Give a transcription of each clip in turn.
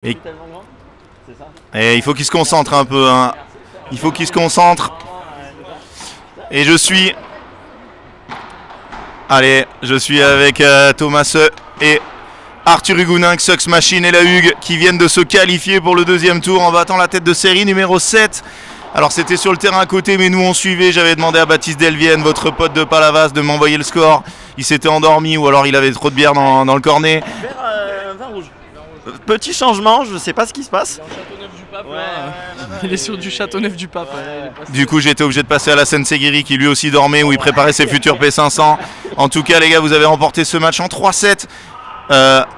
Et, et il faut qu'il se concentre un peu, hein. Il faut qu'il se concentre. Et je suis... Allez, je suis avec Thomas et Arthur Huguenin, Sux Machine et la Hugues qui viennent de se qualifier pour le deuxième tour en battant la tête de série numéro 7. Alors c'était sur le terrain à côté, mais nous on suivait. J'avais demandé à Baptiste Delvienne, votre pote de Palavas, de m'envoyer le score. Il s'était endormi ou alors il avait trop de bière dans le cornet. Vin rouge. Petit changement, je sais pas ce qui se passe. Il est sur du Châteauneuf du Pape. Du coup j'étais obligé de passer à la Seine-Séguéry qui lui aussi dormait, où il préparait ses futurs P500. En tout cas les gars, vous avez remporté ce match en 3-7.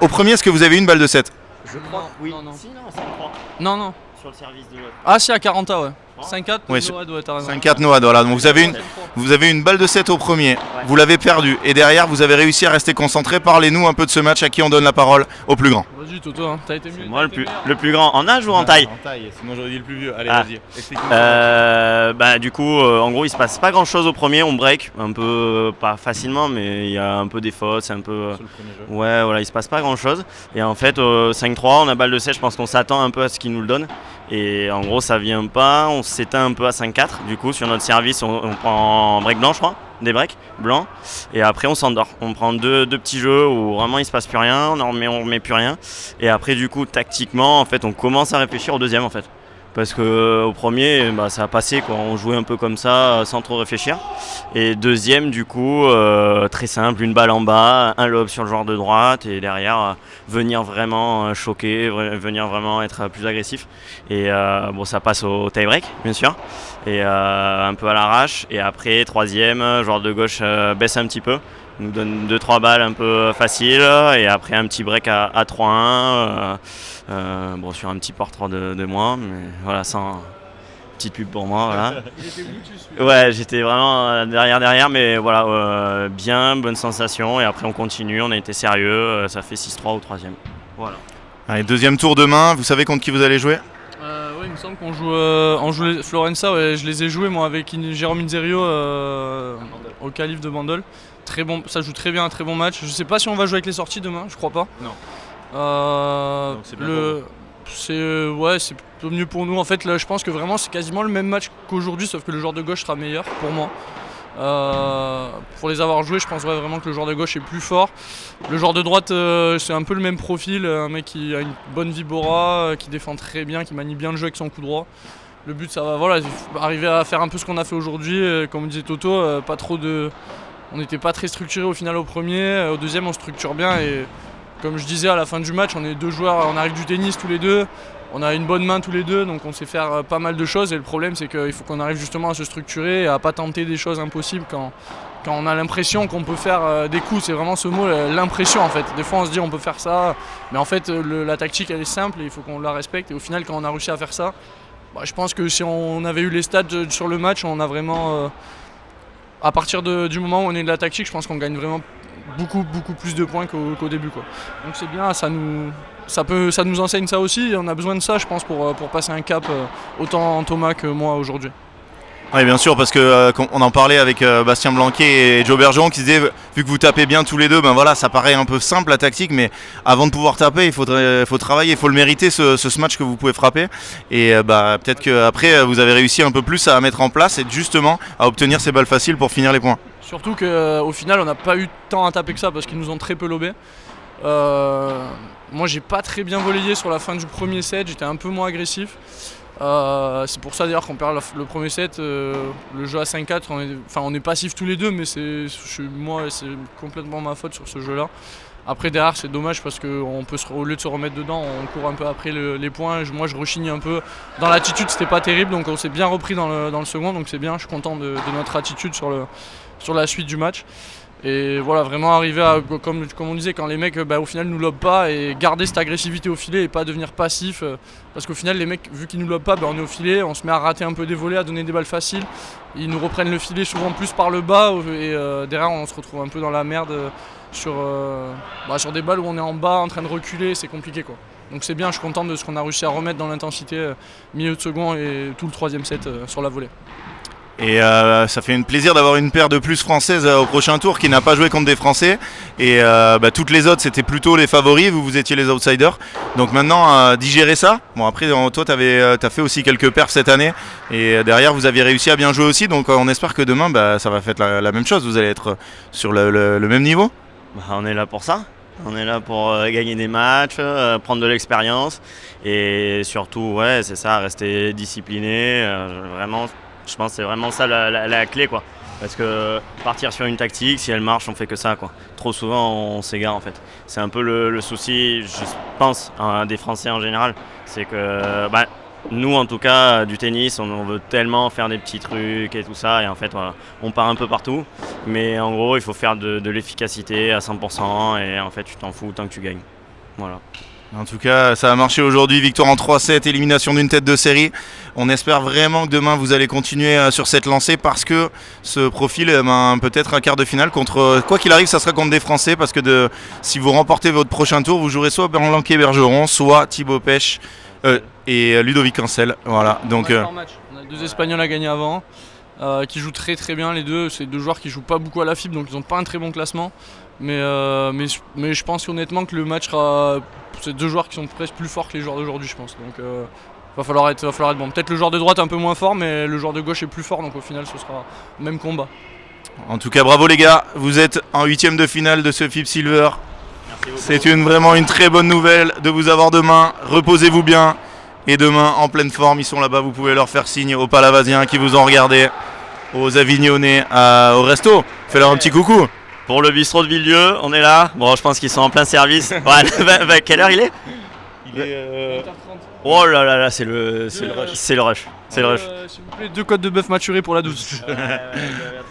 Au premier, est-ce que vous avez une balle de 7? Je crois. Oui. Non, non. Si, non, c'est 3. Non, non. Sur le service de l'autre. Ah si, à 40, ouais. 5-4, Ouais, t'as raison. 5-4 Noah, voilà. Donc vous avez une balle de 7 au premier, vous l'avez perdu. Et derrière, vous avez réussi à rester concentré. Parlez-nous un peu de ce match, à qui on donne la parole au plus grand. Vas-y Toto, hein. T'as été mieux. Moi le plus grand, en âge ou en taille? En taille, sinon j'aurais dit le plus vieux. Allez, Ah. vas-y. Bah du coup, en gros, il se passe pas grand chose au premier, on break un peu, pas facilement, mais il y a un peu des fautes, c'est un peu... Sur le premier jeu. Ouais, voilà, il se passe pas grand chose. Et en fait, 5-3, on a balle de 7, je pense qu'on s'attend un peu à ce qu'il nous le donne. Et en gros, ça vient pas, on s'éteint un peu à 5-4. Du coup, sur notre service, on prend break blanc, je crois, des breaks blancs. Et après, on s'endort. On prend deux petits jeux où vraiment il se passe plus rien, on remet plus rien. Et après, du coup, tactiquement, en fait, on commence à réfléchir au deuxième, en fait. Parce que au premier, bah, ça a passé, quoi. On jouait un peu comme ça, sans trop réfléchir. Et deuxième, du coup, très simple, une balle en bas, un lob sur le joueur de droite, et derrière, venir vraiment choquer, venir vraiment être plus agressif. Et bon, ça passe au tie-break, bien sûr, et un peu à l'arrache. Et après, troisième, joueur de gauche baisse un petit peu, nous donne 2-3 balles un peu faciles, et après un petit break à 3-1. Bon, sur un petit portrait de moi, mais voilà, sans petite pub pour moi, voilà. Ouais, j'étais vraiment derrière, mais voilà, bien, bonne sensation, et après on continue, on a été sérieux, ça fait 6-3 au troisième. Voilà. Allez, deuxième tour demain, vous savez contre qui vous allez jouer? Ouais, il me semble qu'on joue les Florenza, ouais, je les ai joués moi avec Jérôme Inzerio au Calife de Bandol. Très bon, ça joue très bien, un très bon match. Je sais pas si on va jouer avec les sorties demain, je crois pas. Non. Donc c'est plutôt mieux pour nous. En fait, là, je pense que vraiment c'est quasiment le même match qu'aujourd'hui, sauf que le joueur de gauche sera meilleur pour moi. Pour les avoir joués, je pense vraiment que le joueur de gauche est plus fort. Le joueur de droite, c'est un peu le même profil, un mec qui a une bonne vibora, qui défend très bien, qui manie bien le jeu avec son coup droit. Le but, ça va, voilà, arriver à faire un peu ce qu'on a fait aujourd'hui. Comme disait Toto, on n'était pas très structuré au final au premier. Au deuxième, on structure bien et comme je disais à la fin du match, on est deux joueurs, on arrive du tennis tous les deux. On a une bonne main tous les deux, donc on sait faire pas mal de choses. Et le problème, c'est qu'il faut qu'on arrive justement à se structurer et à pas tenter des choses impossibles quand on a l'impression qu'on peut faire des coups. C'est vraiment ce mot, l'impression en fait. Des fois, on se dit on peut faire ça, mais en fait, la tactique, elle est simple et il faut qu'on la respecte. Et au final, quand on a réussi à faire ça, bah, je pense que si on avait eu les stats sur le match, on a vraiment... à partir du moment où on est de la tactique, je pense qu'on gagne vraiment beaucoup plus de points qu'au début, quoi. Donc c'est bien, ça nous enseigne ça aussi, et on a besoin de ça je pense pour passer un cap, autant Thomas que moi aujourd'hui. Oui, bien sûr, parce que on en parlait avec Bastien Blanquet et Joe Bergeron qui disaient, vu que vous tapez bien tous les deux, ben voilà, ça paraît un peu simple la tactique, mais avant de pouvoir taper, il faut travailler, il faut le mériter ce smash que vous pouvez frapper. Et bah, peut-être qu'après, vous avez réussi un peu plus à mettre en place et justement à obtenir ces balles faciles pour finir les points. Surtout qu'au final, on n'a pas eu tant à taper que ça parce qu'ils nous ont très peu lobé. Moi, j'ai pas très bien volleyé sur la fin du premier set, j'étais un peu moins agressif. C'est pour ça d'ailleurs qu'on perd le premier set, le jeu à 5-4, on est passif tous les deux, mais moi c'est complètement ma faute sur ce jeu là. Après derrière c'est dommage parce qu'au lieu de se remettre dedans, on court un peu après les points. Moi je rechigne un peu, dans l'attitude c'était pas terrible, donc on s'est bien repris dans le second, donc c'est bien, je suis content de notre attitude sur la suite du match. Et voilà, vraiment arriver à, comme on disait, quand les mecs au final nous lobent pas, et garder cette agressivité au filet et pas devenir passif, parce qu'au final les mecs, vu qu'ils nous lobent pas, on est au filet, on se met à rater un peu des volets, à donner des balles faciles, ils nous reprennent le filet souvent plus par le bas, et derrière on se retrouve un peu dans la merde sur des balles où on est en bas en train de reculer, c'est compliqué quoi. Donc c'est bien, je suis content de ce qu'on a réussi à remettre dans l'intensité milieu de second et tout le troisième set sur la volée. Et ça fait un plaisir d'avoir une paire de plus françaises au prochain tour qui n'a pas joué contre des Français. Et toutes les autres c'était plutôt les favoris, vous étiez les outsiders. Donc maintenant digérer ça. Bon après toi t'as fait aussi quelques perfs cette année. Et derrière vous aviez réussi à bien jouer aussi. Donc on espère que demain ça va faire la même chose. Vous allez être sur le même niveau. On est là pour ça. On est là pour gagner des matchs, prendre de l'expérience. Et surtout, ouais, c'est ça, rester discipliné. Vraiment, je pense que c'est vraiment ça la clé, quoi. Parce que partir sur une tactique, si elle marche, on fait que ça, quoi. Trop souvent, on s'égare, en fait. C'est un peu le souci, je pense, des Français en général. C'est que, nous, en tout cas, du tennis, on veut tellement faire des petits trucs et tout ça. Et en fait, voilà, on part un peu partout. Mais en gros, il faut faire de l'efficacité à 100%. Et en fait, tu t'en fous tant que tu gagnes. Voilà. En tout cas, ça a marché aujourd'hui, victoire en 3-7, élimination d'une tête de série. On espère vraiment que demain vous allez continuer sur cette lancée parce que ce profil, peut-être un quart de finale contre, quoi qu'il arrive, ça sera contre des Français parce que si vous remportez votre prochain tour, vous jouerez soit Blanquet-Bergeron, soit Thibaut Pech et Ludovic Cancel. Voilà. Donc, on a 2 Espagnols à gagner avant. Qui jouent très très bien les deux, c'est 2 joueurs qui jouent pas beaucoup à la fibre donc ils n'ont pas un très bon classement mais je pense honnêtement que le match sera, c'est 2 joueurs qui sont presque plus forts que les joueurs d'aujourd'hui je pense donc va falloir être bon, peut-être le joueur de droite est un peu moins fort mais le joueur de gauche est plus fort donc au final ce sera le même combat. En tout cas bravo les gars, vous êtes en 8e de finale de ce FIP Silver, c'est vraiment une très bonne nouvelle de vous avoir demain, reposez-vous bien. Et demain, en pleine forme, ils sont là-bas, vous pouvez leur faire signe aux Palavasiens qui vous ont regardé, aux Avignonnais, au resto. Fais-leur un petit coucou. Pour le bistrot de Villedieu, on est là. Bon, je pense qu'ils sont en plein service. Ouais, quelle heure il est ? Il est 20h30. Oh là là, c'est le rush. C'est le rush. S'il vous plaît, 2 côtes de bœuf maturées pour la 12. Ouais,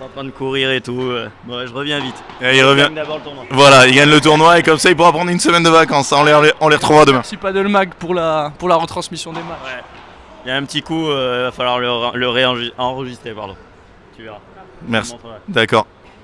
en train de courir et tout. Bon, je reviens vite. Et il revient. D'abord le tournoi. Voilà, il gagne le tournoi et comme ça, il pourra prendre une semaine de vacances. On les retrouvera demain. Merci Padelmag pour la retransmission des matchs. Ouais. Il y a un petit coup, il va falloir le réenregistrer, pardon. Tu verras. Merci. D'accord.